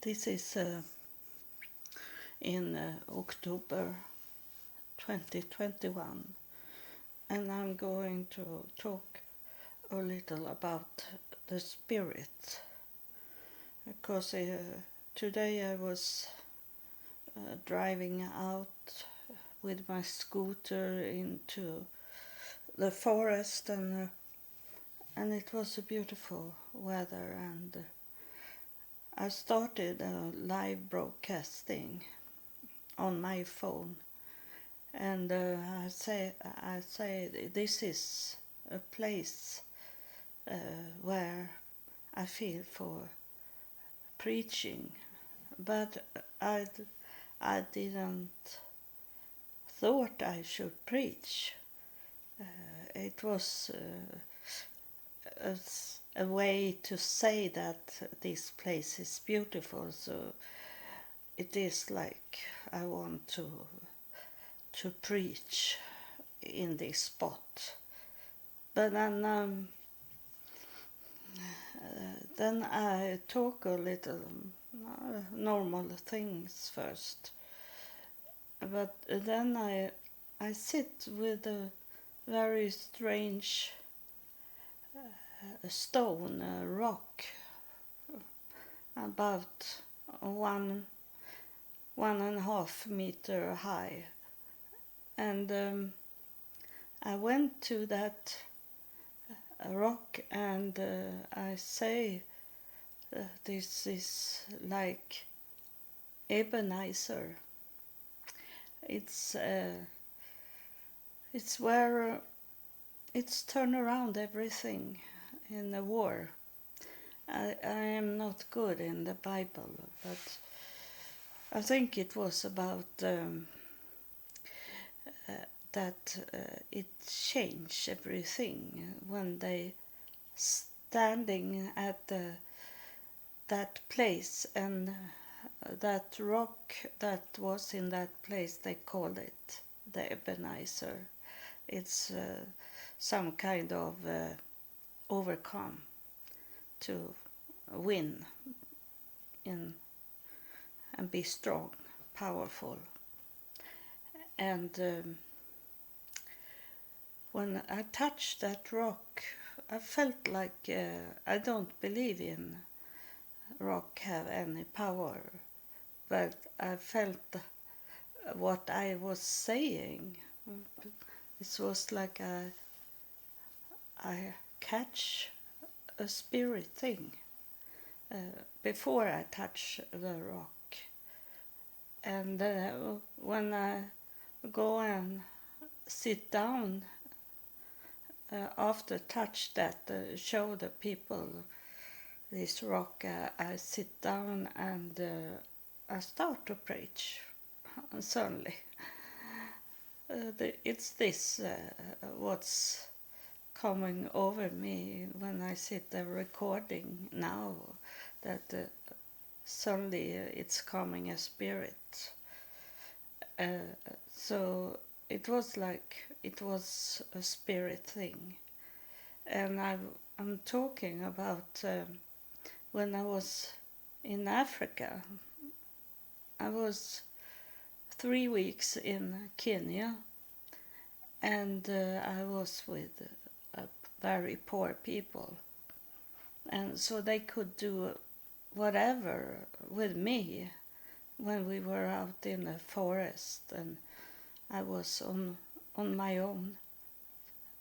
This is in October 2021, and I'm going to talk a little about the spirit, because today I was driving out with my scooter into the forest, and it was a beautiful weather, and I started a live broadcasting on my phone, and I say this is a place where I feel for preaching, but I didn't thought I should preach. It was a way to say that this place is beautiful, so it is like I want to preach in this spot. But then I talk a little normal things first. But then I sit with a very strange stone, a rock, about 1.5 meter high, and I went to that rock, and I say this is like Ebenezer. It's where it's turned around everything in the war. I am not good in the Bible, but I think it was about that it changed everything when they standing at that place, and that rock that was in that place, they called it the Ebenezer. It's some kind of overcome, to win in and be strong, powerful. And when I touched that rock, I felt like I don't believe in rock have any power, but I felt what I was saying. It was like I catch a spirit thing before I touch the rock. And when I go and sit down after touch that, show the people this rock, I sit down and I start to preach. And suddenly, it's this what's coming over me when I sit there recording now, that suddenly it's coming a spirit. So it was like it was a spirit thing. And I'm talking about when I was in Africa. I was 3 weeks in Kenya, and I was with very poor people, and so they could do whatever with me when we were out in the forest, and I was on my own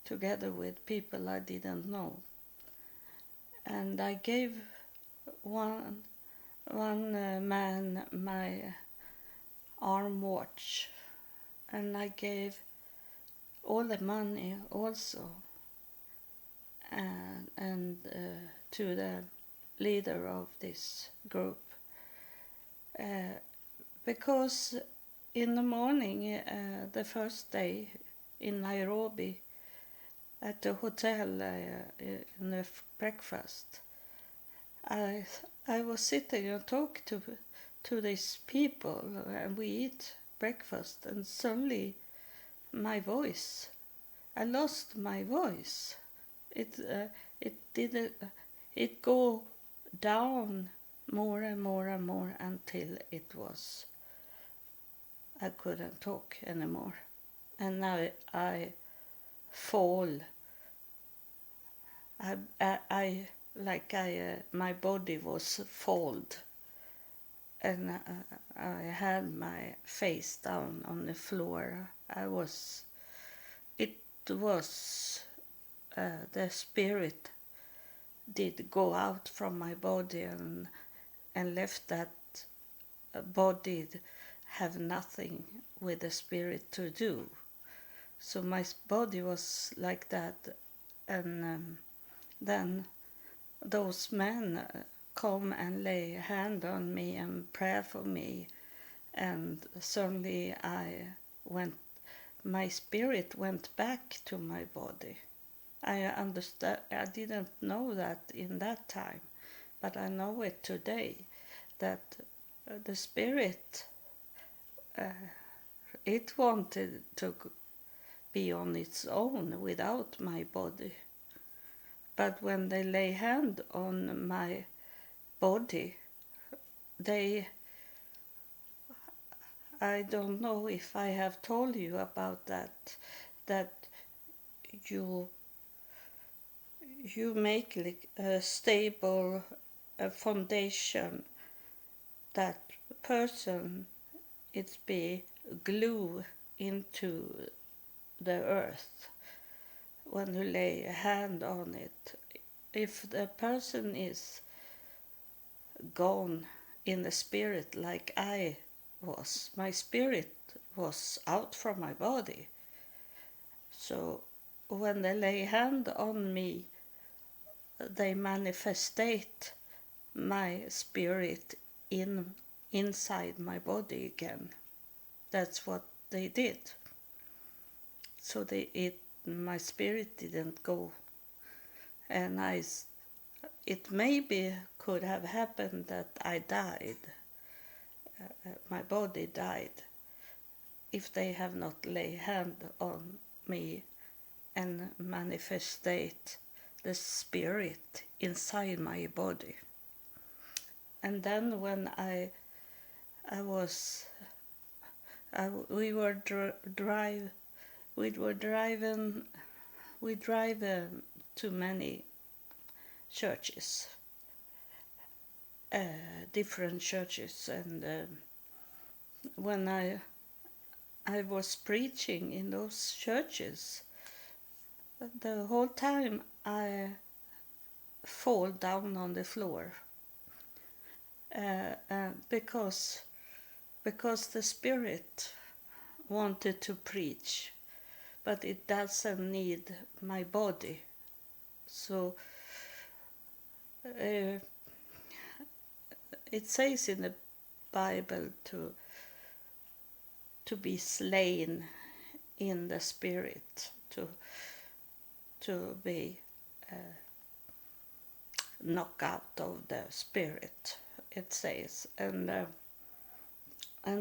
together with people I didn't know. And I gave one man my arm watch, and I gave all the money also, and to the leader of this group, because in the morning, the first day in Nairobi, at the hotel in the breakfast, I was sitting and talk to these people, and we eat breakfast, and suddenly my voice, I lost my voice. It didn't. It go down more and more and more until I couldn't talk anymore. And now I fall. My body was fold, and I had my face down on the floor. It was, the spirit did go out from my body and left that body have nothing with the spirit to do. So my body was like that, and then those men come and lay a hand on me and pray for me, and suddenly my spirit went back to my body. I didn't know that in that time, but I know it today, that the spirit, it wanted to be on its own without my body. But when they lay hand on my body, I don't know if I have told you about that you make like a stable foundation, that person, it's be glue into the earth when you lay a hand on it. If the person is gone in the spirit like I was, my spirit was out from my body. So when they lay hand on me, they manifestate my spirit inside my body again. That's what they did. So my spirit didn't go, and it maybe could have happened that I died, my body died, if they have not lay hand on me and manifestate the spirit inside my body. And then when we were driving to many churches, different churches, and when I was preaching in those churches, the whole time I fall down on the floor, because the spirit wanted to preach, but it doesn't need my body. So it says in the Bible to be slain in the spirit, to be knocked out of the spirit, it says. And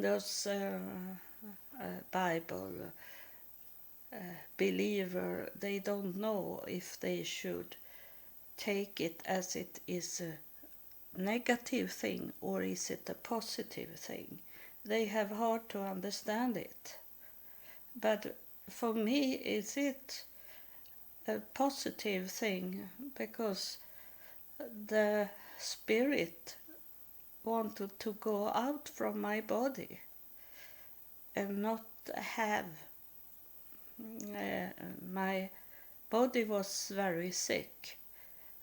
those Bible believer, they don't know if they should take it as it is a negative thing or is it a positive thing. They have hard to understand it. But for me, is it a positive thing, because the spirit wanted to go out from my body and not have my body was very sick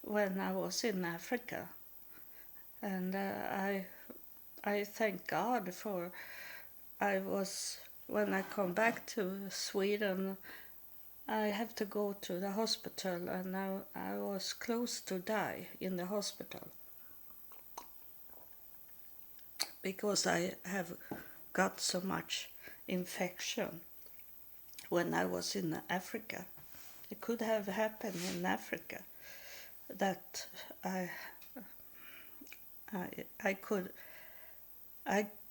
when I was in Africa, and I thank God for when I come back to Sweden, I have to go to the hospital, and I was close to die in the hospital because I have got so much infection when I was in Africa. It could have happened in Africa that I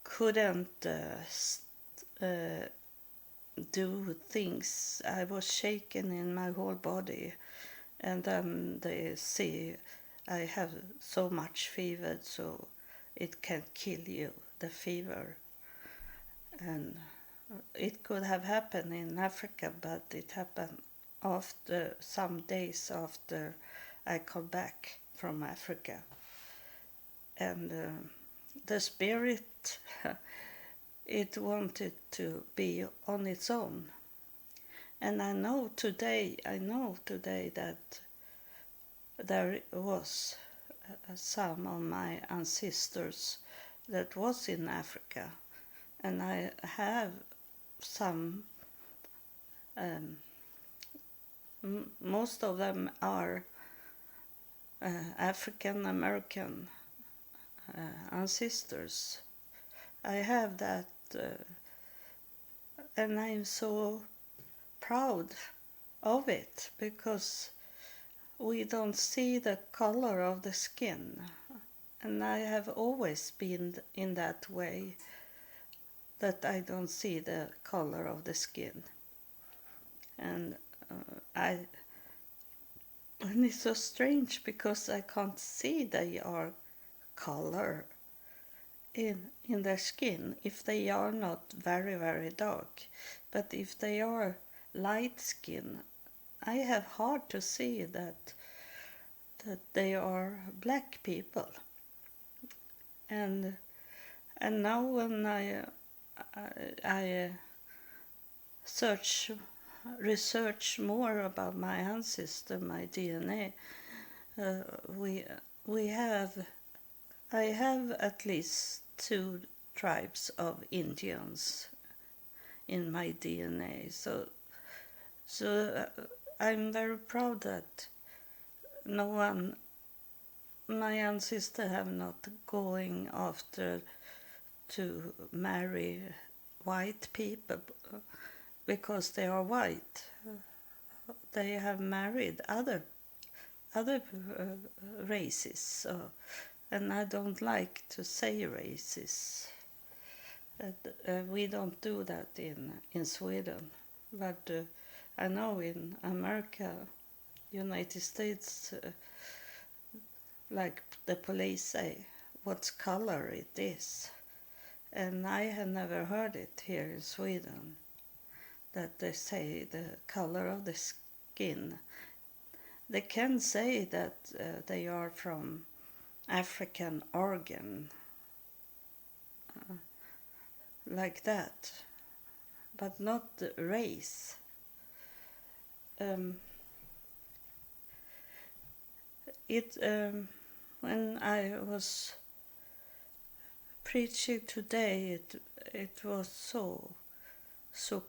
couldn't do things. I was shaken in my whole body, and then they see I have so much fever, so it can kill you, the fever. And it could have happened in Africa, but it happened after some days after I come back from Africa. And the spirit, it wanted to be on its own. And I know today that there was some of my ancestors that was in Africa, and I have some. Most of them are African American ancestors. I have that, and I'm so proud of it, because we don't see the color of the skin, and I have always been in that way, that I don't see the color of the skin. And and it's so strange, because I can't see they are color in their skin if they are not very, very dark. But if they are light skin, I have hard to see that they are black people. And now when I research more about my ancestor, my DNA, I have at least 2 tribes of Indians in my DNA. So I'm very proud that no one, my ancestors have not going after to marry white people because they are white. They have married other races, and I don't like to say races. We don't do that in Sweden, but I know in America, United States, like the police say, what color it is. And I have never heard it here in Sweden, that they say the color of the skin. They can say that they are from African origin, like that, but not the race. When I was preaching today, it was so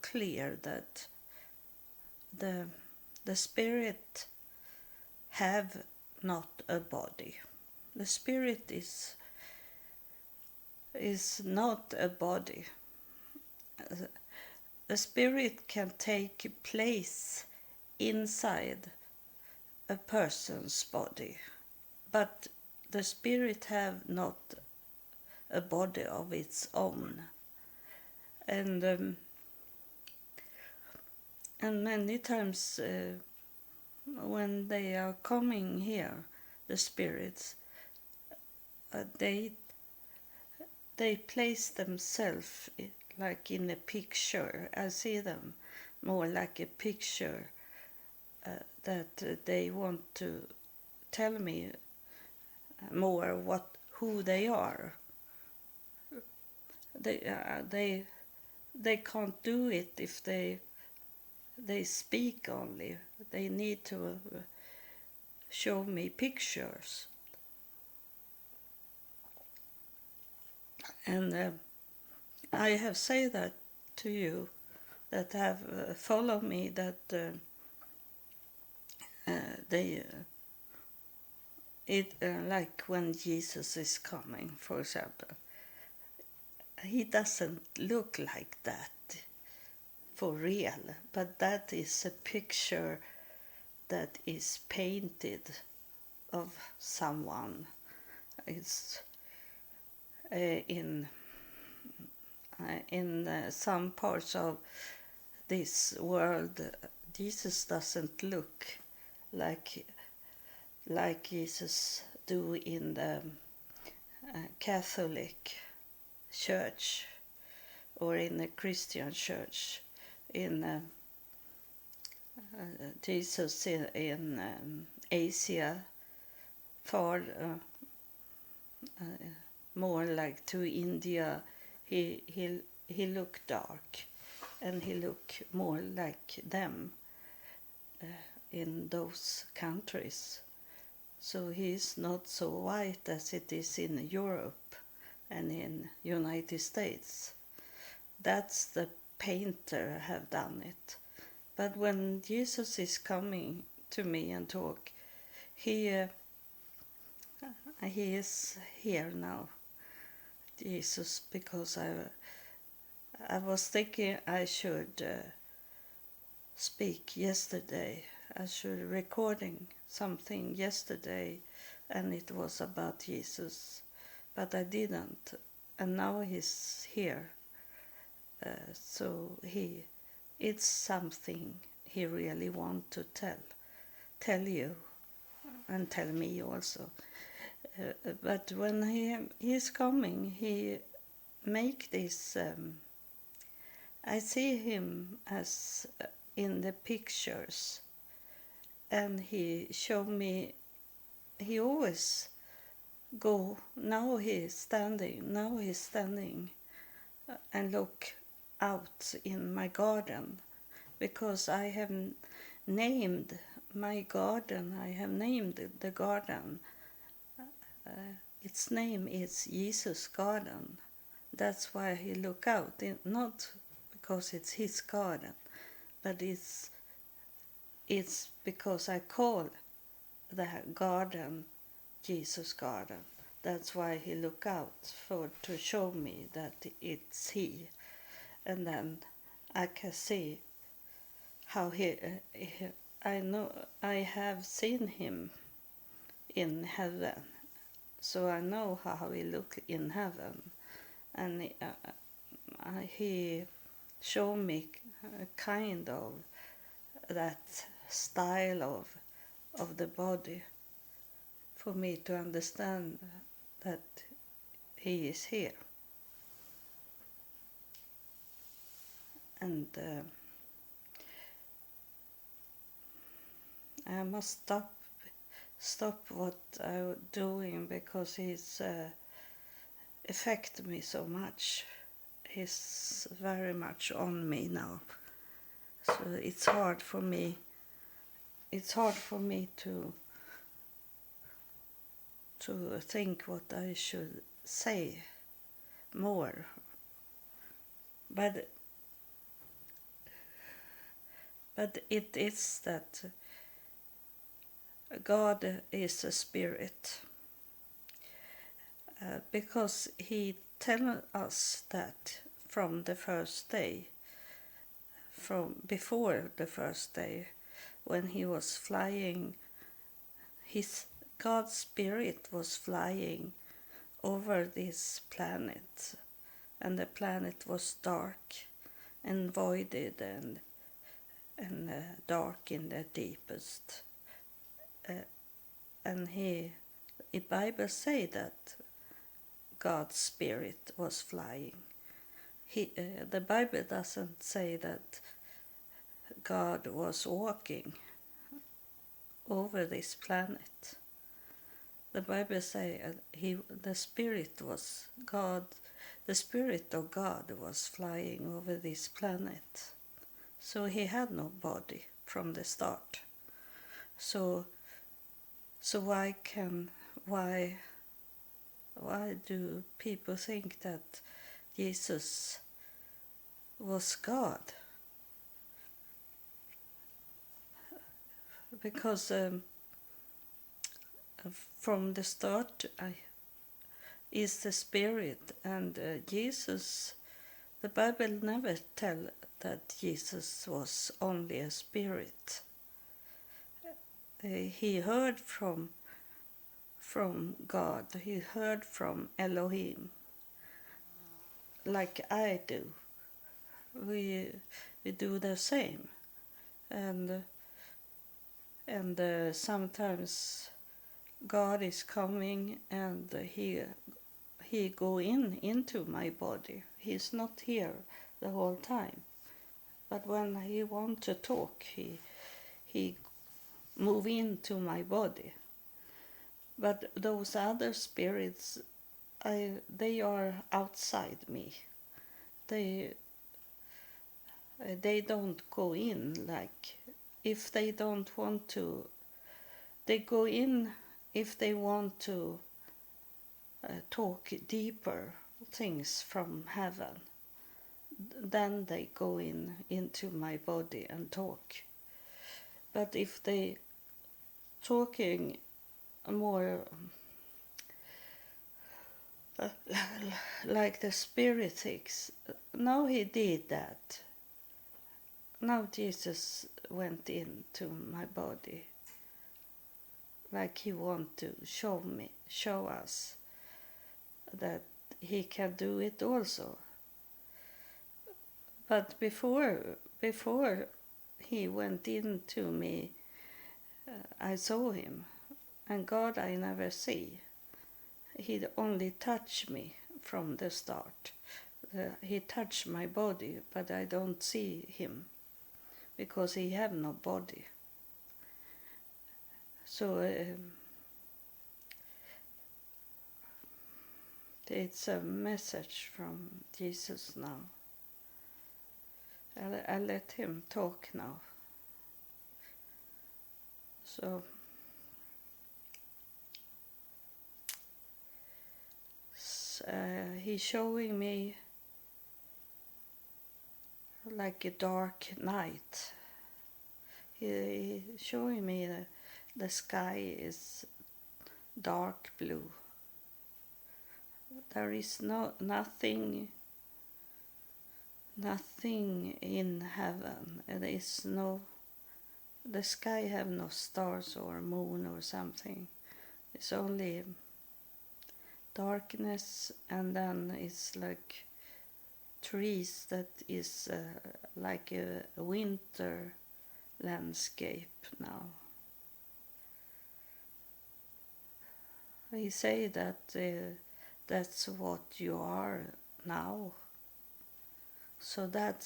clear that the spirit have not a body. The spirit is not a body. The spirit can take place inside a person's body, but the spirit have not a body of its own. And many times when they are coming here, the spirits, they place themselves like in a picture. I see them more like a picture, that they want to tell me more who they are. They can't do it if they speak only. They need to show me pictures. And I have said that to you that have followed me, that like when Jesus is coming, for example, he doesn't look like that for real, but that is a picture that is painted of someone. It's in some parts of this world, Jesus doesn't look like Jesus do in the Catholic church or in a Christian church in Jesus in Asia, far more like to India. He looked dark, and he looked more like them in those countries. So he is not so white as it is in Europe and in United States. That's the painter have done it. But when Jesus is coming to me and talk, he is here now, Jesus, because I was thinking I should speak yesterday. I should recording something yesterday, and it was about Jesus, but I didn't. And now he's here, so it's something he really want to tell you, and tell me also. But when he's coming, he make this. I see him as in the pictures, and he showed me. He always go. Now he's standing, and look out in my garden, because I have named my garden. I have named the garden. Its name is Jesus Garden. That's why he look out. Not because it's his garden, but it's because I call the garden Jesus Garden. That's why he look out to show me that it's he, and then I can see how I know I have seen him in heaven, so I know how he look in heaven, and he showed me a kind of that style of the body for me to understand that he is here. And I must stop what I'm doing, because he's affected me so much. He's very much on me now. So it's hard for me. It's hard for me to think what I should say more. But it is that God is a spirit, because he tells us that from the first day, from before the first day, when he was flying, God's spirit was flying over this planet, and the planet was dark and voided and dark in the deepest. And the Bible say that God's spirit was flying. The Bible doesn't say that God was walking over this planet. The Bible say the spirit was God. The spirit of God was flying over this planet. So he had no body from the start. So why do people think that Jesus was God? Because from the start is the spirit, and Jesus, the Bible never tell that Jesus was only a spirit. He heard from God. He heard from Elohim, like I do. We do the same, and sometimes God is coming and he he go into my body. He's not here the whole time. But when he want to talk, he move into my body. But those other spirits, they are outside me. They don't go in. Like, if they don't want to, they go in if they want to talk deeper things from heaven. Then they go into my body and talk. But if they talking more like the spiritics, now he did that. Now Jesus went into my body, like he want to show us that he can do it also. But before he went into me, I saw him, and God I never see. He only touched me from the start. He touched my body, but I don't see him because he have no body. So it's a message from Jesus now. I'll let him talk now. So he's showing me like a dark night. He's showing me the sky is dark blue. There is nothing in heaven. The sky have no stars or moon or something. It's only darkness, and then it's like trees that is like a winter landscape now. He say that that's what you are now. So that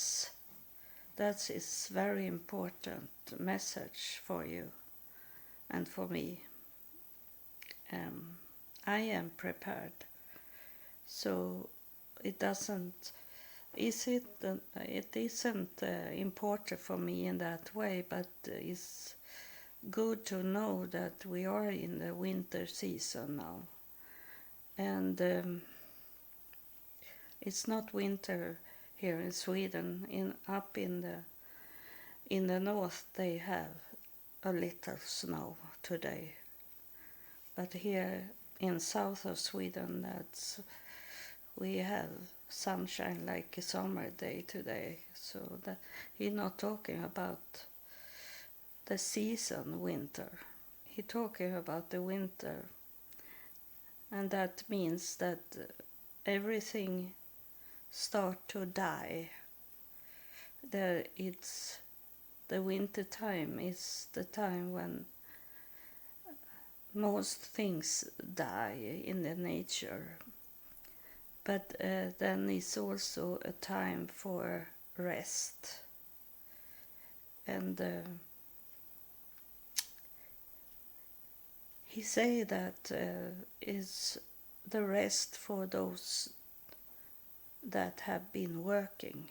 is very important message for you and for me. I am prepared. So it isn't important for me in that way, but it's good to know that we are in the winter season now. And it's not winter here in Sweden. Up in the north they have a little snow today, but here in south of Sweden we have sunshine like a summer day today. So that he's not talking about the season winter. He's talking about the winter, and that means that everything start to die. The winter time is the time when most things die in the nature. But then it's also a time for rest. And he say that is the rest for those that have been working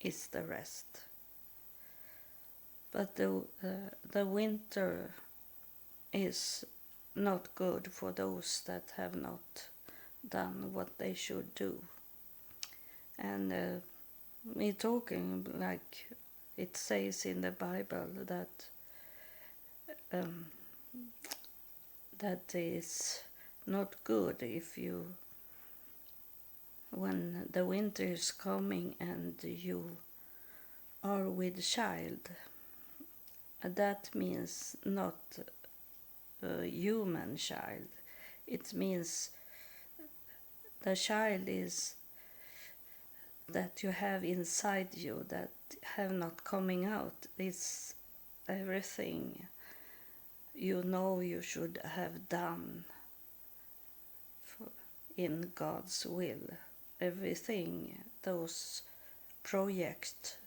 is the rest. But the winter is not good for those that have not done what they should do. And me talking like it says in the Bible that is not good if you, when the winter is coming and you are with child, that means not a human child. It means the child is that you have inside you that have not coming out. It's everything you know you should have done in God's will. Everything, those projects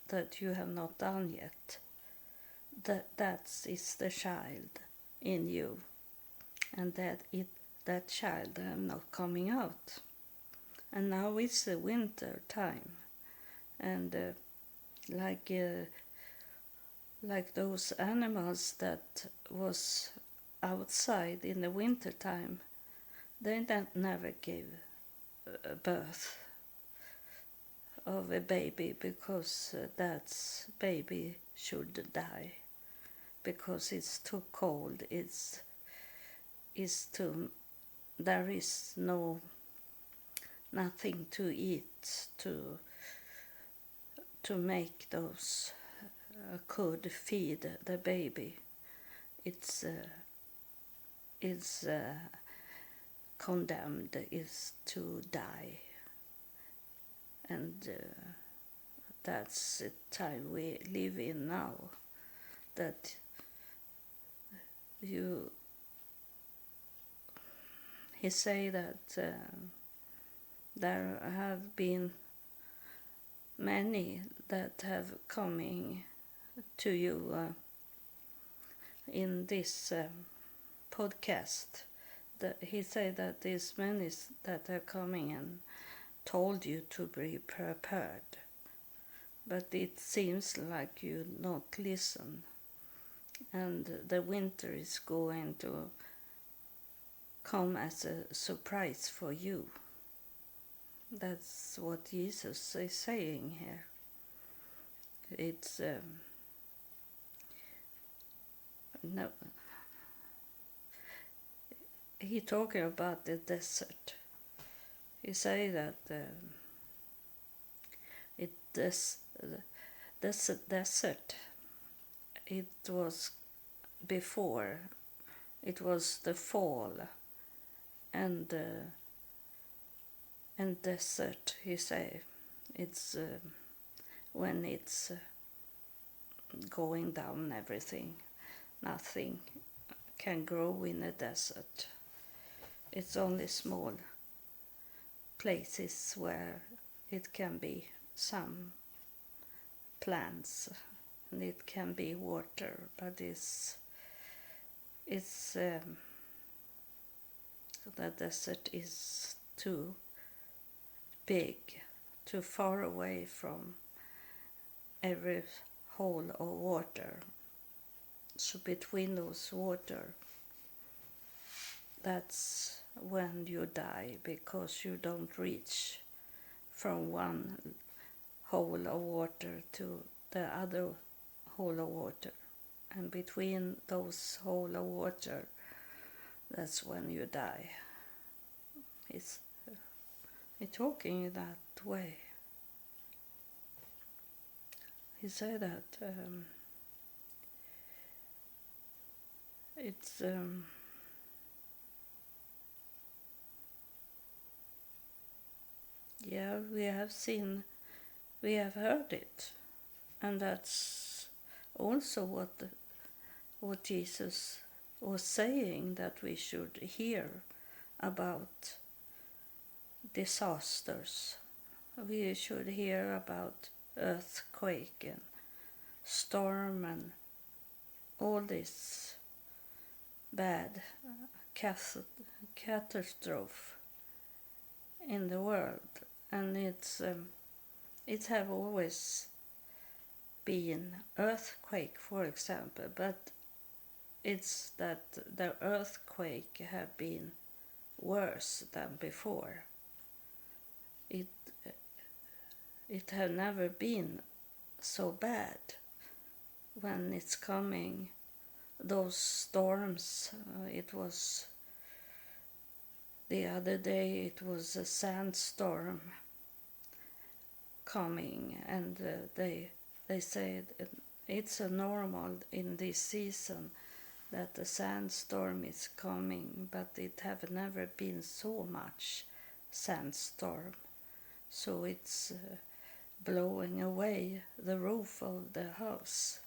that you have not done yet, that is the child in you, and that child not coming out. And now it's the winter time, and like those animals that was outside in the winter time, they never give birth of a baby, because that baby should die because it's too cold. There is nothing to eat to make those could feed the baby. It's condemned is to die, and that's the time we live in now, that he say that there have been many that have coming to you in this podcast. That he said that there's many that are coming and told you to be prepared, but it seems like you not listen, and the winter is going to come as a surprise for you. That's what Jesus is saying here. It's no, he talking about the desert. He say that this desert, it was before, it was the fall, and desert, he say, it's when it's going down, everything, nothing can grow in a desert. It's only small places where it can be some plants and it can be water, but the desert is too big, too far away from every hole of water. So between those water, that's when you die, because you don't reach from one hole of water to the other hole of water. And between those hole of water, that's when you die. It's talking that way. He said that it's yeah, we have heard it, and that's also what Jesus was saying, that we should hear about disasters. We should hear about earthquake and storm and all this bad catastrophe in the world, and it have always been earthquake, for example, but it's that the earthquake have been worse than before. It have never been so bad when it's coming, those storms. It was the other day, it was a sandstorm coming, and they said it's a normal in this season that the sandstorm is coming, but it have never been so much sandstorm. So it's blowing away the roof of the house.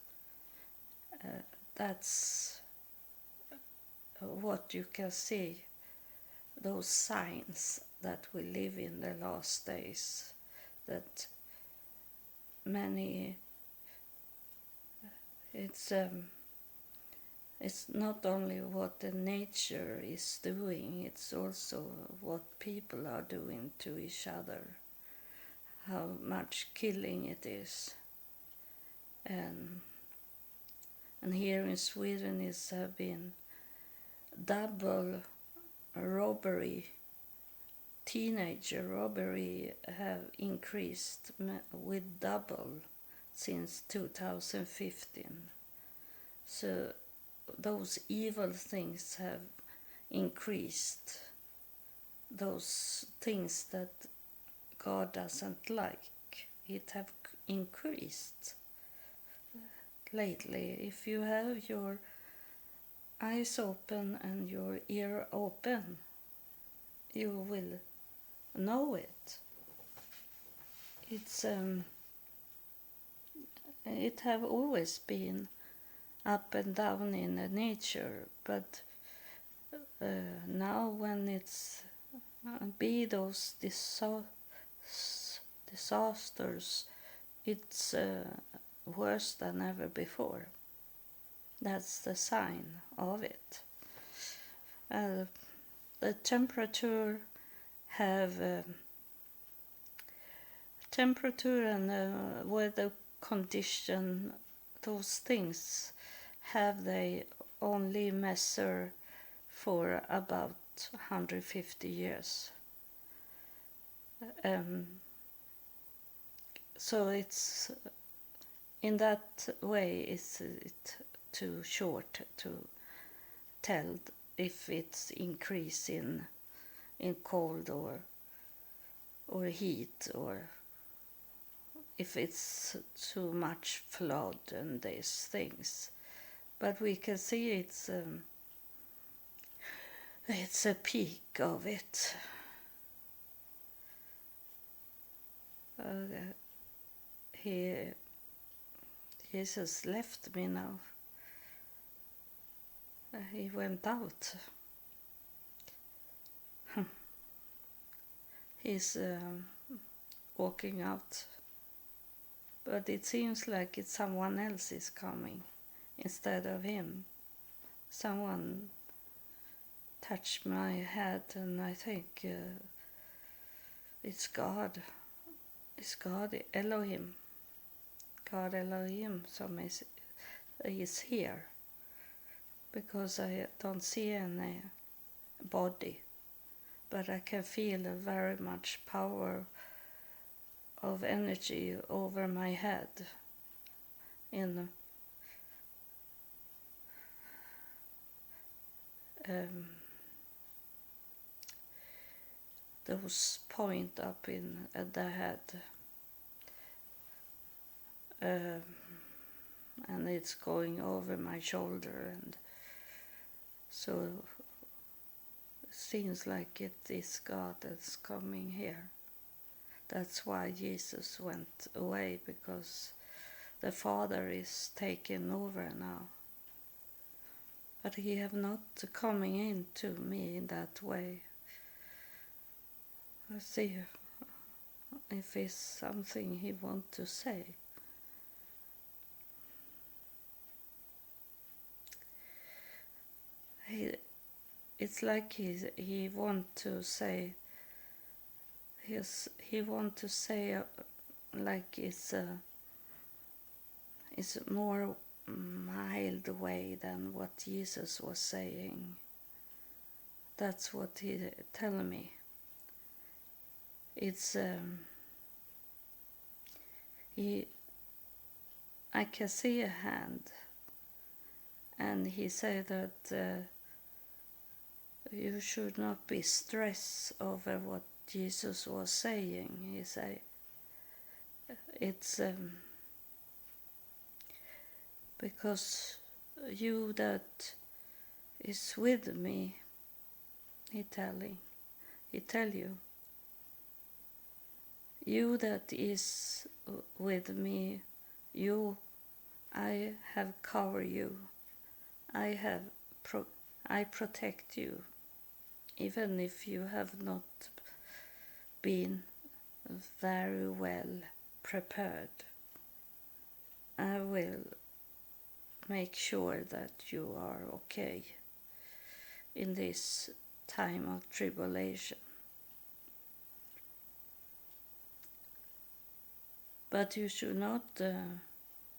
That's what you can see those signs that we live in the last days, that many, it's not only what the nature is doing, it's also what people are doing to each other, how much killing it is. And here in Sweden it's have been double robbery, teenager robbery have increased with double since 2015. So those evil things have increased, those things that God doesn't like, it have increased lately. If you have your eyes open and your ear open, you will know it. It have always been up and down in the nature, but now when it's be those disasters, it's worse than ever before. That's the sign of it. The temperature and weather condition, those things have they only measure for about 150 years. So it's in that way it's too short to tell if it's increase in cold or heat, or if it's too much flood and these things. But we can see it's a peak of it. Jesus left me now. He went out. He's walking out. But it seems like it's someone else is coming instead of him. Someone touched my head, and I think it's God. It's God Elohim. God Elohim is here, because I don't see any body, but I can feel a very much power of energy over my head in those point up in the head, and it's going over my shoulder, and so it seems like it is God that's coming here. That's why Jesus went away, because the Father is taking over now. But he have not coming into me in that way. Let's see if it's something he want to say. It's like he want to say. He want to say like it's more mild way than what Jesus was saying. That's what he tell me. It's I can see a hand, and he said that you should not be stressed over what Jesus was saying. He said it's because you that is with me, he tell you, you that is with me, I have covered you, I protect you, even if you have not been very well prepared. I will make sure that you are okay in this time of tribulation. But you should not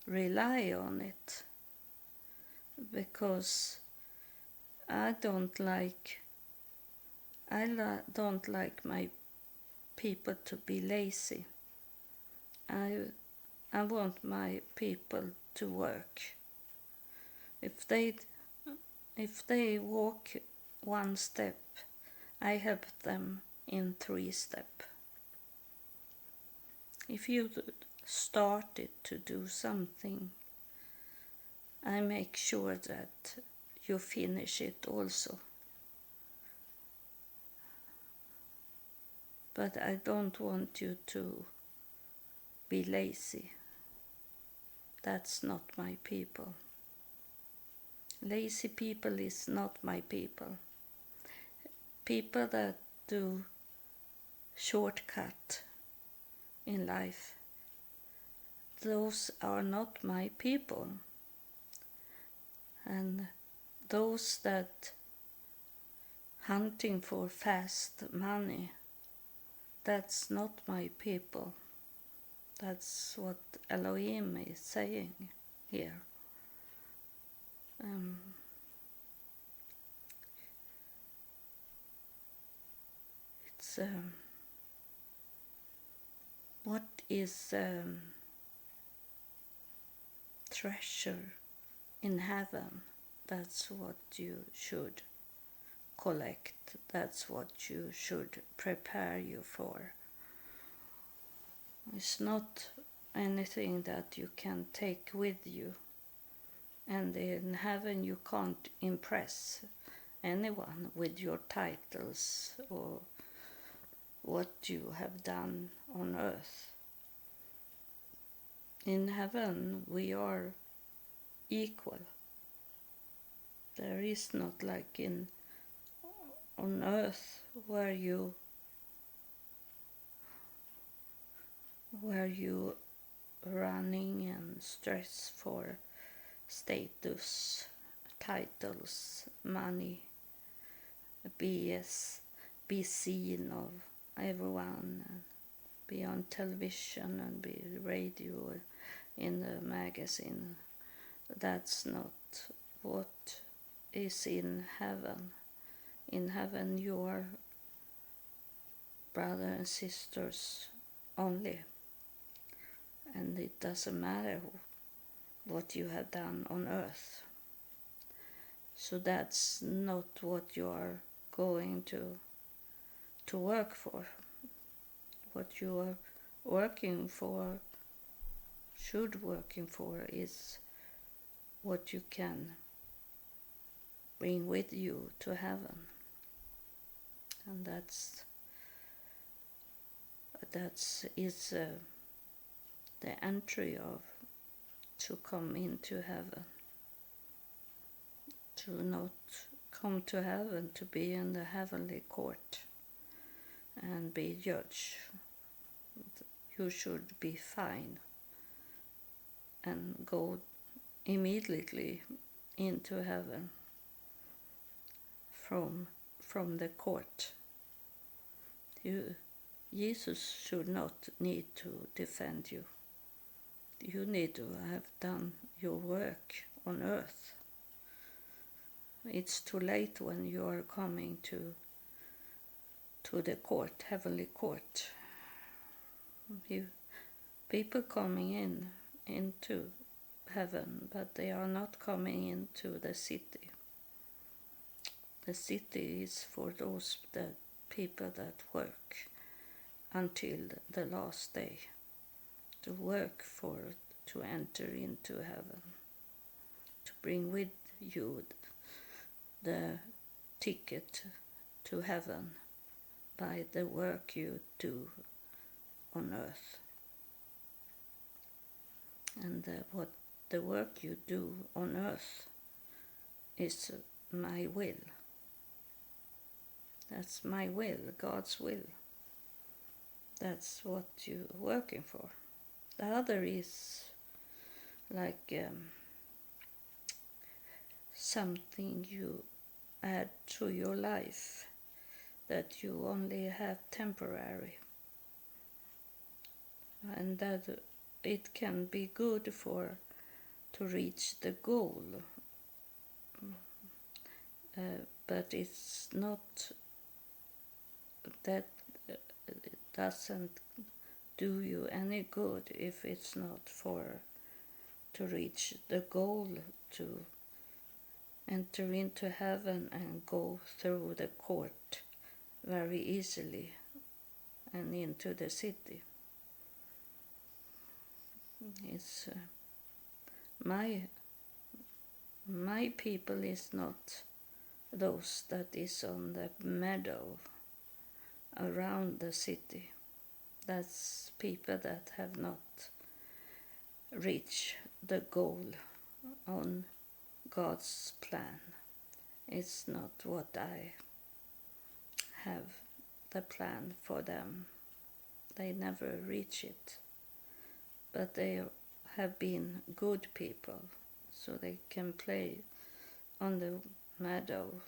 rely on it, because I don't like my people to be lazy. I want my people to work. If they walk one step, I help them in 3 steps. If you started to do something, I make sure that you finish it also. But I don't want you to be lazy. That's not my people. Lazy people is not my people. People that do shortcut in life, those are not my people. And those that hunting for fast money, that's not my people. That's what Elohim is saying here. It's what is treasure in heaven? That's what you should collect. That's what you should prepare you for. It's not anything that you can take with you. And in heaven you can't impress anyone with your titles or what you have done on earth. In heaven we are equal. There is not like on earth where you running and stress for status, titles, money, be seen of everyone, and be on television and be radio in the magazine. That's not what is in heaven. In heaven you are brothers and sisters only. And it doesn't matter what you have done on earth. So that's not what you are going to work for. What you are working for, is what you can bring with you to heaven. And that is the entry to come into heaven. To not come to heaven, to be in the heavenly court and be judged. You should be fine and go immediately into heaven from the court. Jesus should not need to defend you. You need to have done your work on earth. It's too late when you are coming to the court, heavenly court. People coming into heaven, but they are not coming into the city. The city is for those people that work until the last day, to work to enter into heaven, to bring with you the ticket to heaven by the work you do on earth. And what the work you do on earth is my will. That's my will, God's will. That's what you're working for. The other is like something you add to your life that you only have temporary, and that it can be good for to reach the goal, but it's not that it doesn't do you any good if it's not for to reach the goal, to enter into heaven and go through the court very easily and into the city. It's my people is not those that is on the meadow around the city. That's people that have not reached the goal on God's plan. It's not what I have the plan for them. They never reach it. But they have been good people, so they can play on the meadow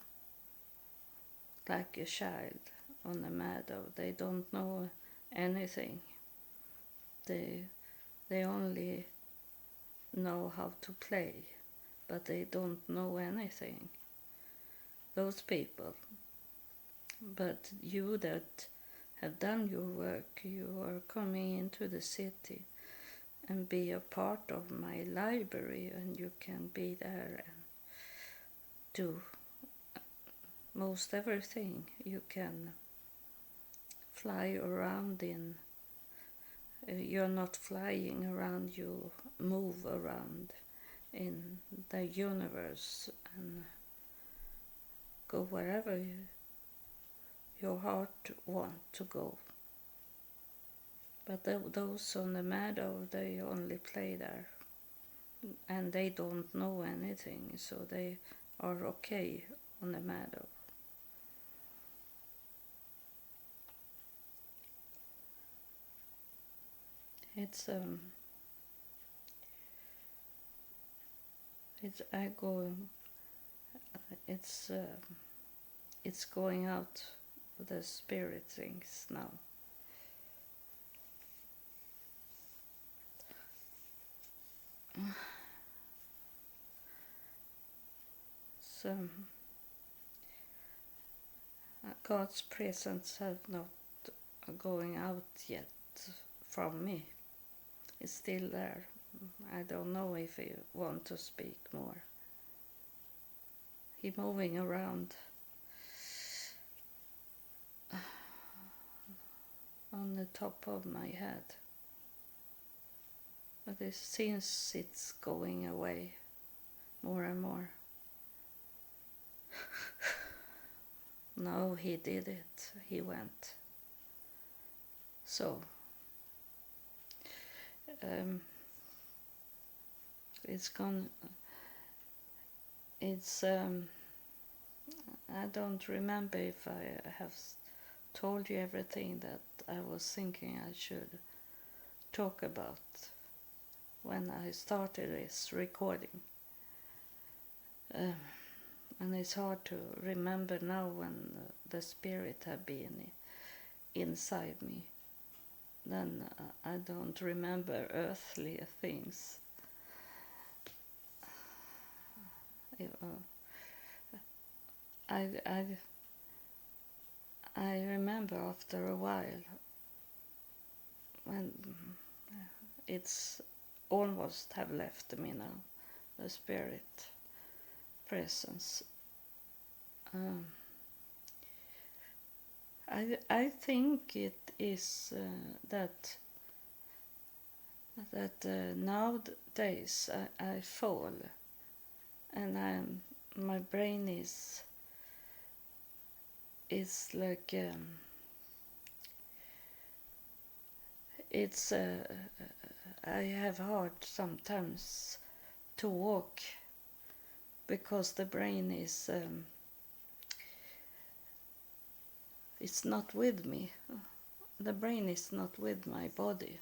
like a child on the meadow. They don't know anything. They only know how to play, but they don't know anything. Those people. But you that have done your work, you are coming into the city and be a part of my library, and you can be there and do most everything. You can fly around in, you're not flying around, you move around in the universe and go wherever your heart wants to go. But those on the meadow, they only play there, and they don't know anything, so they are okay on the meadow. It's going out the spirit things now. So God's presence has not going out yet from me. It's still there. I don't know if he want to speak more. He moving around on the top of my head. But it seems it's going away more and more. No, he did it. He went. So it's gone. It's I don't remember if I have told you everything that I was thinking I should talk about when I started this recording. And it's hard to remember now when the spirit had been inside me. Then I don't remember earthly things. I remember after a while when it's almost have left me now, the spirit presence. I think it is that nowadays I fall, and my brain is like it's I have hard sometimes to walk because the brain is it's not with me. The brain is not with my body.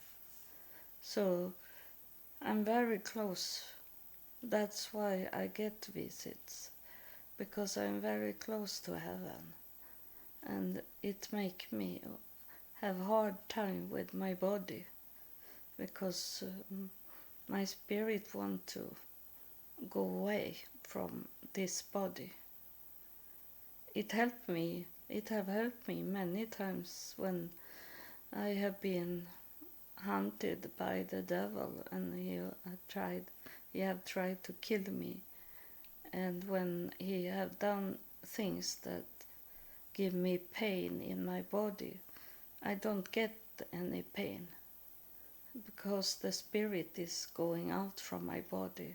So I'm very close. That's why I get visits, because I'm very close to heaven, and it makes me have hard time with my body, because my spirit want to go away from this body. It helped me. It have helped me many times when I have been hunted by the devil, and he have tried to kill me, and when he have done things that give me pain in my body, I don't get any pain, because the spirit is going out from my body,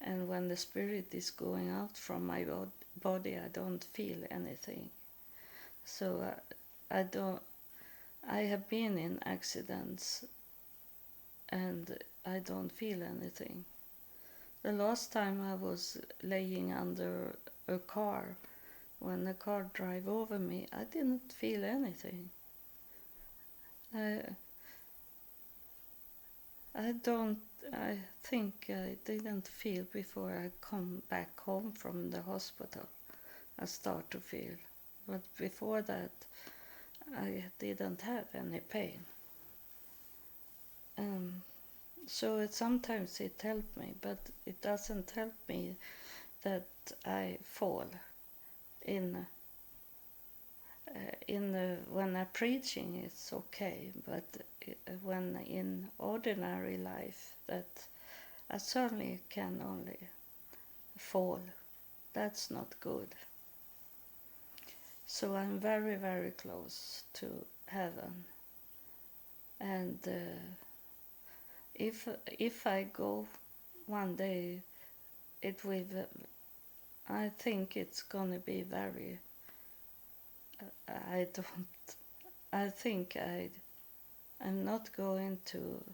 and when the spirit is going out from my body, I don't feel anything. So I have been in accidents and I don't feel anything. The last time I was laying under a car, when the car drive over me, I didn't feel anything. I think I didn't feel before I come back home from the hospital. I start to feel. But before that, I didn't have any pain. So sometimes it helped me, but it doesn't help me that I fall in when I'm preaching. It's okay, but when in ordinary life, that I certainly can only fall. That's not good. So I'm very, very close to heaven, and if I go one day, it will. I think it's gonna be very. I don't. I think I'm not going to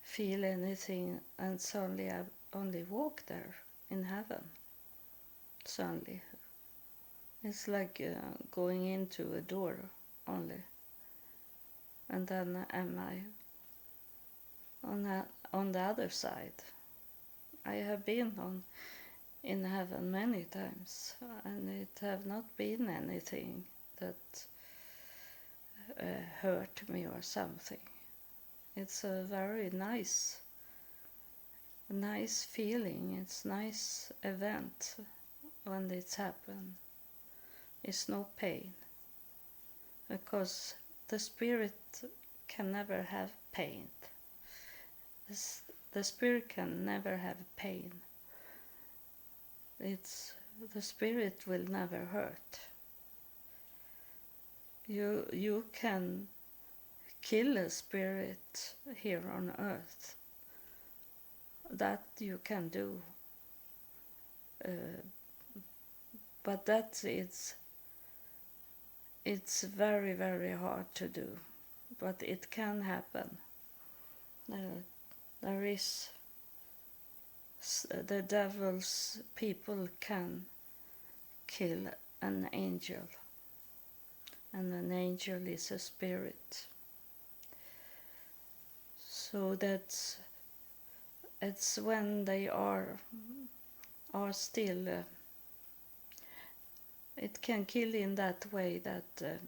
feel anything, and suddenly I only walk there in heaven. Suddenly, it's like going into a door only, and then am I on the other side. I have been in heaven many times, and it have not been anything that hurt me or something. It's a very nice feeling. It's nice event when it's happened. It's no pain, because the spirit can never have pain. The spirit can never have pain. The spirit will never hurt. You can kill a spirit here on earth. That you can do. But it's very, very hard to do. But it can happen. There is the devil's people can kill an angel, and an angel is a spirit. So it's when they are still. It can kill in that way that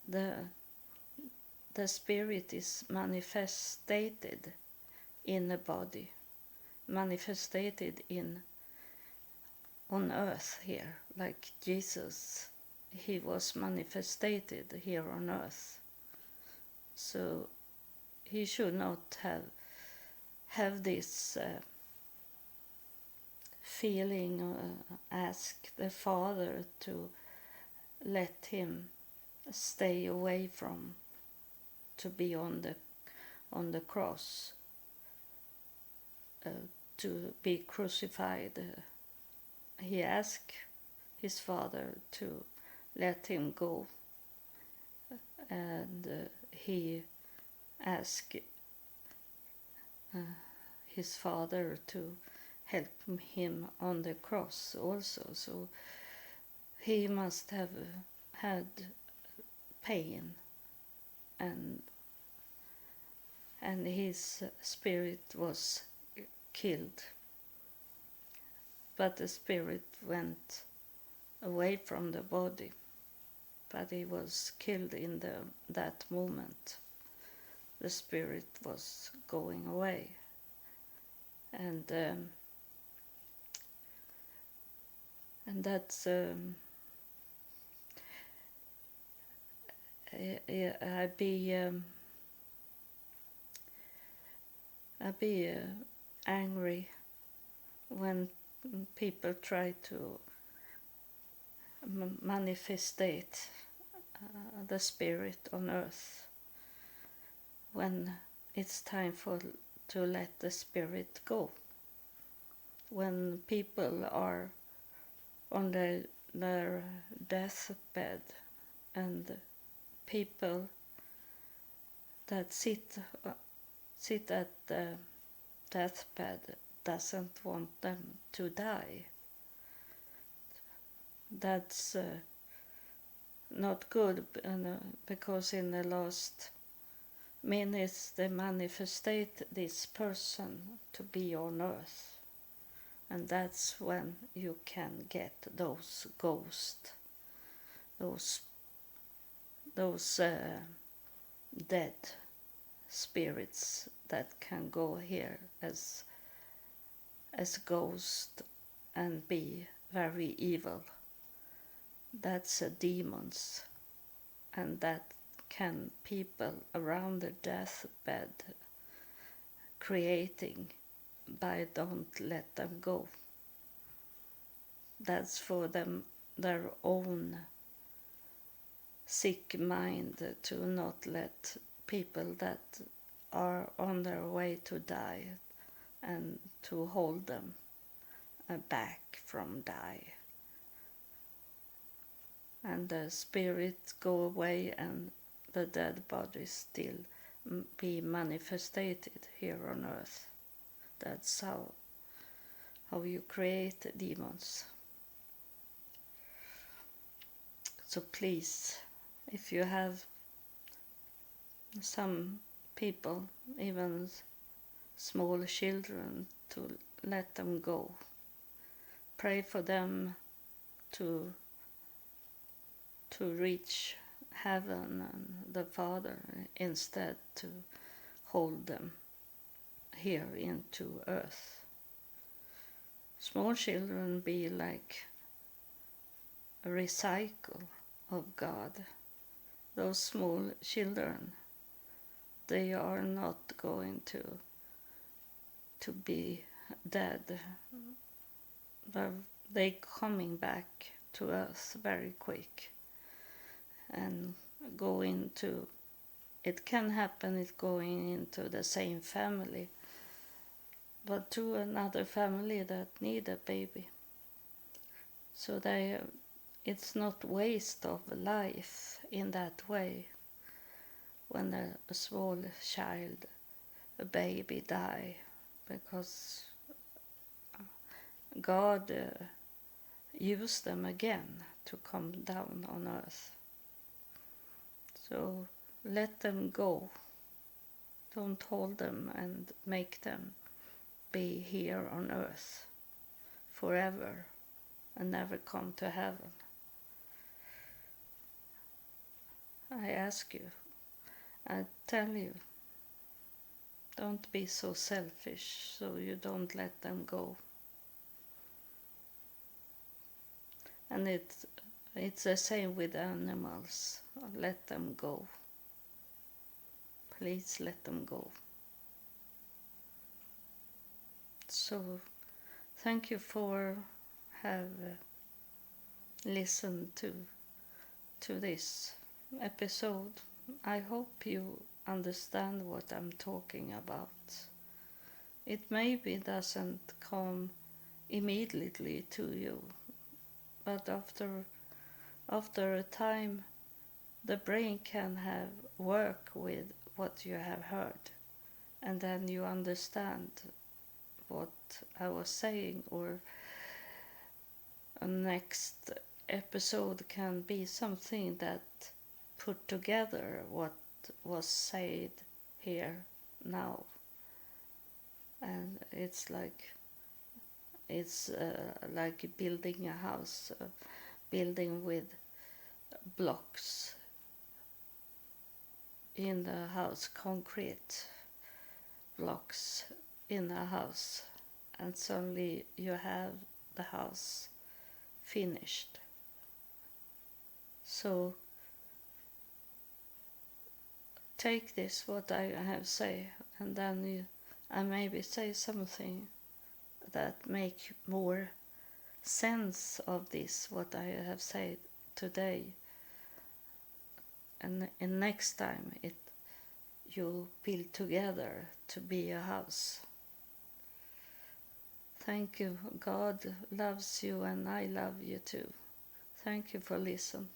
the spirit is manifested in a body, manifested on earth here, like Jesus. He was manifested here on earth. So he should not have this feeling, ask the Father to let him stay away from to be on the cross, to be crucified. He asked his Father to let him go, and he asked his Father to help him on the cross also. So he must had pain, and his spirit was killed, but the spirit went away from the body, but he was killed in that moment. The spirit was going away, and that's I'd be angry when people try to manifestate the spirit on earth, when it's time to let the spirit go. When people are on their deathbed, and people that sit at the deathbed doesn't want them to die. That's not good, because in the last minutes they manifestate this person to be on earth, and that's when you can get those ghosts, those dead spirits that can go here as ghosts and be very evil. That's demons, and that can people around the deathbed creating by don't let them go. That's for them, their own sick mind, to not let people that are on their way to die and to hold them back from die. And the spirits go away and the dead bodies still be manifested here on earth. That's how you create demons. So please, if you have some people, even small children, to let them go. Pray for them to reach heaven and the Father, instead to hold them here into earth. Small children be like a recycle of God. Those small children, they are not going to be dead. They coming back to earth very quick and go into, it can happen, it's going into the same family, but to another family that need a baby. So it's not waste of life in that way when a small child, a baby, die, because God used them again to come down on earth. So let them go. Don't hold them and make them be here on earth forever and never come to heaven. I ask you, I tell you, don't be so selfish so you don't let them go. And it's the same with animals. Let them go. Please let them go. So thank you for have listened to this episode. I hope you understand what I'm talking about. It maybe doesn't come immediately to you, but after a time the brain can have work with what you have heard, and then you understand what I was saying, or next episode can be something that put together what was said here now, and it's like building a house, building with blocks in the house, concrete blocks in a house, and suddenly you have the house finished. So take this what I have say, and then I maybe say something that make more sense of this what I have said today, and next time it you build together to be a house. Thank you. God loves you and I love you too. Thank you for listening.